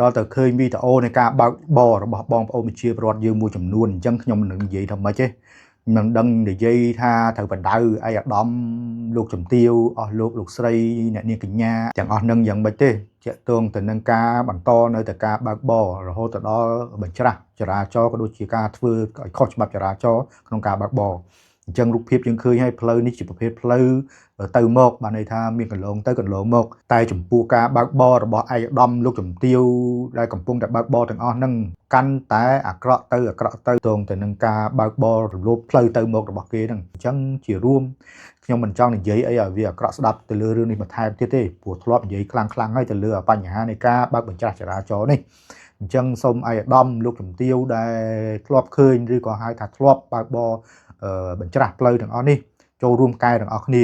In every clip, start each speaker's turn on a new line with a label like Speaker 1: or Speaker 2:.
Speaker 1: ដល់ទៅឃើញវីដេអូនៃការបើកបររបស់បងប្អូនប្រជាពលរដ្ឋយើងមួយចំនួនអញ្ចឹងខ្ញុំនឹងនិយាយថាម៉េចទេមិនដឹងនិយាយថាត្រូវបដៅឯអាដាមលោកជំទាវអស់លោកស្រីអ្នកនាងកញ្ញាទាំងអស់នឹងយ៉ាងម៉េចទេជាក់ទងទៅនឹងការបន្តនៅតែការបើកបររហូតទៅដល់បញ្ច្រាស់ចរាចរណ៍ក៏ដូចជាការធ្វើឲ្យខុសច្បាប់ចរាចរណ៍ក្នុងការបើកបរអញ្ចឹងរូបភាពយើងឃើញហើយផ្លូវនេះជាប្រភេទផ្លូវទៅមកបានន័យថាមានកន្លងទៅកន្លងមកតែចំពោះការបើកបររបស់ឯកឧត្តមលោកជំទាវដែលកំពុងតែបើកបរទាំងអស់ហ្នឹងកាន់តែអាក្រក់ទៅទងទៅនឹងការបើកបររំលោភផ្លូវទៅមករបស់គេហ្នឹងអញ្ចឹងជារួមខ្ញុំមិនចង់និយាយអីឲ្យវាអាក្រក់ស្ដាប់ទៅលើរឿងនេះបន្ថែមទៀតទេព្រោះធ្លាប់និយាយខ្លាំងហើយទៅលើបញ្ហានៃការបើកបញ្ច្រាស់ចរាចរណ៍នេះអញ្ចឹងសូមឯកឧត្តមលោកជំទាវដែលធ្លាប់ឃើញឬក៏ហៅថាធ្លាប់បើកបរបញ្ច្រាស់ផ្លូវទាំងអស់នេះចូលរួមកែទាំងអស់គ្នា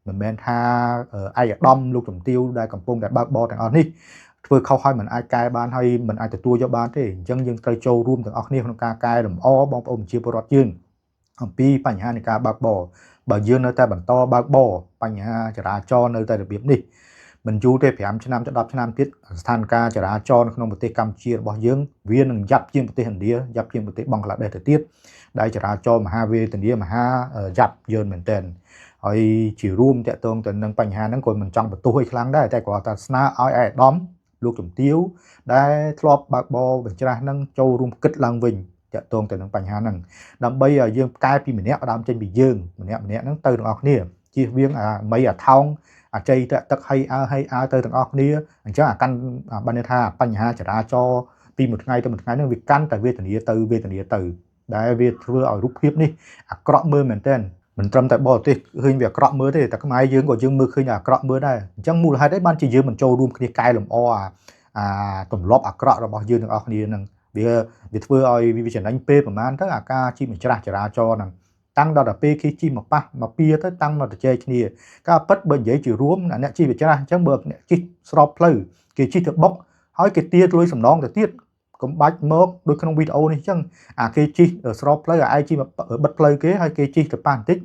Speaker 1: មិនមែនថាឯកឧត្តមលោកជំទាវដែលកំពុងតែបើកបរទាំងអស់នេះធ្វើខុសហើយមិនអាចកែបានហើយមិនអាចទទួលយកបានទេអញ្ចឹងយើងត្រូវចូលរួមទាំងអស់គ្នាក្នុងការកែលម្អបងប្អូនប្រជាពលរដ្ឋយើងអំពីបញ្ហានៃការបើកបរបើយើងនៅតែបន្តបើកបរបញ្ហាចរាចរណ៍នៅតែរបៀបនេះមិនយូរទេ5ឆ្នាំទៅ10ឆ្នាំទៀតស្ថានភាពចរាចរណ៍នៅក្នុងប្រទេសកម្ពុជារបស់យើងវានឹងយ៉ាប់ជាងប្រទេសឥណ្ឌាយ៉ាប់ជាងប្រទេសបង់ក្លាដេសទៅទៀតដែលចរាចរណ៍មហាវេទនាមហាយ៉ាប់យឺនមែនទែនហើយជារួមតកតងទៅនឹងបញ្ហាហ្នឹងក៏មិនចង់បន្ទោសឲ្យខ្លាំងដែរតែគាត់ថាស្នើឲ្យឯកឧត្តមលោកជំទាវដែលធ្លាប់បើកបរបញ្ច្រាស់ហ្នឹងចូលរួមគិតឡើងវិញតកតងទៅនឹងបញ្ហាហ្នឹងដើម្បីឲ្យយើងកែពីម្នាក់ផ្ដើមចេញពីយើងម្នាក់ហ្នឹងទៅទាំងអស់គ្នាជៀសវាងអាថោងអាច័យទឹកឲ្យទៅទាំងអស់គ្នាអញ្ចឹងកាន់បានន័យថាបញ្ហាចរាចរណ៍ពីមួយថ្ងៃទៅមួយថ្ងៃហ្នឹងវាកាន់តែវេទនាទៅដែលវាធ្វើឲ្យរូបភាពនេះអាក្រក់មើលមែនទែនមិនត្រឹមតែបរទេសឃើញវាអាក្រក់មើលទេតែខ្មែរយើងក៏យើងមើលឃើញអាក្រក់មើលដែរអញ្ចឹងមូលហេតុអីបានជាយើងមិនចូលរួមគ្នាកែលម្អទម្លាប់អាក្រក់របស់យើងទាំងអស់គ្នាហ្នឹងវាធ្វើឲ្យវាចំណេញពេលប្រហែលទៅអាការជិះបញ្ច្រាស់ចរាចរណ៍ហ្នឹងតាំងដល់ទៅពេលគេជិះមកប៉ះមកពៀទៅតាំងមកទៅជែកគ្នាការពិតបើនិយាយជារួមអ្នកជិះបញ្ច្រាស់អញ្ចឹងបើអ្នកជិះស្របផ្លូវគេជិះទៅបុកហើយគេទាលួយសំណងទៅទៀតកុំបាច់មកដូចក្នុងវីដេអូនេះអញ្ចឹងគេជិះស្របផ្លូវឯងជិះបិទផ្លូវគេហើយគេជិះទៅប៉ះបន្តិច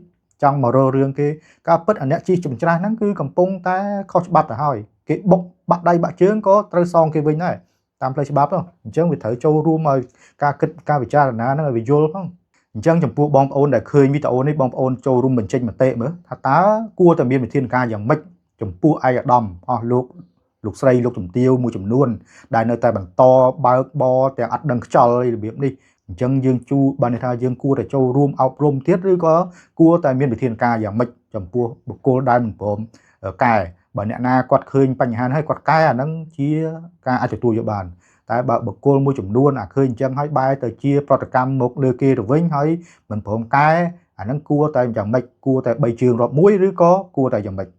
Speaker 1: ចង់មករករឿងគេការពិតអ្នកជិះបញ្ច្រាស់ហ្នឹងគឺកំពុងតែខុសច្បាប់ទៅហើយគេបុកបាក់ដៃបាក់ជើងក៏ត្រូវសងគេវិញដែរតាមផ្លូវច្បាប់ទៅអញ្ចឹងវាត្រូវចូលរួមឲ្យការគិតការពិចារណាហ្នឹងឲ្យវាយល់ផងអញ្ចឹងចំពោះបងប្អូនដែលឃើញវីដេអូនេះបងប្អូនចូលរួមបញ្ចេញមតិមើលថាតើគួរតែមានវិធានការយ៉ាងម៉េចចំពោះឯកឧត្តមអស់លោកស្រីលោកជំទាវមួយចំនួនដែលនៅតែបន្តបើកបរទាំងអត់ដឹងខ្យល់របៀបនេះអញ្ចឹងយើងបានន័យថាយើងគួរតែចូលរួមអប់រំទៀតឬក៏គួរតែមានវិធានការយ៉ាងម៉េចចំពោះបុគ្គលដែលមិនព្រមកែបើអ្នកណាគាត់ឃើញបញ្ហាហើយគាត់កែអាហ្នឹងជាការអាចទទួលយកបានតែបើបុគ្គលមួយចំនួនឃើញអញ្ចឹងហើយបែរទៅជាប្រតិកម្មមកលើគេទៅវិញហើយមិនព្រមកែអាហ្នឹងគួរតែយ៉ាងម៉េចគួរតែ3ជើងរាប់មួយឬក៏គួរតែយ៉ាងម៉េច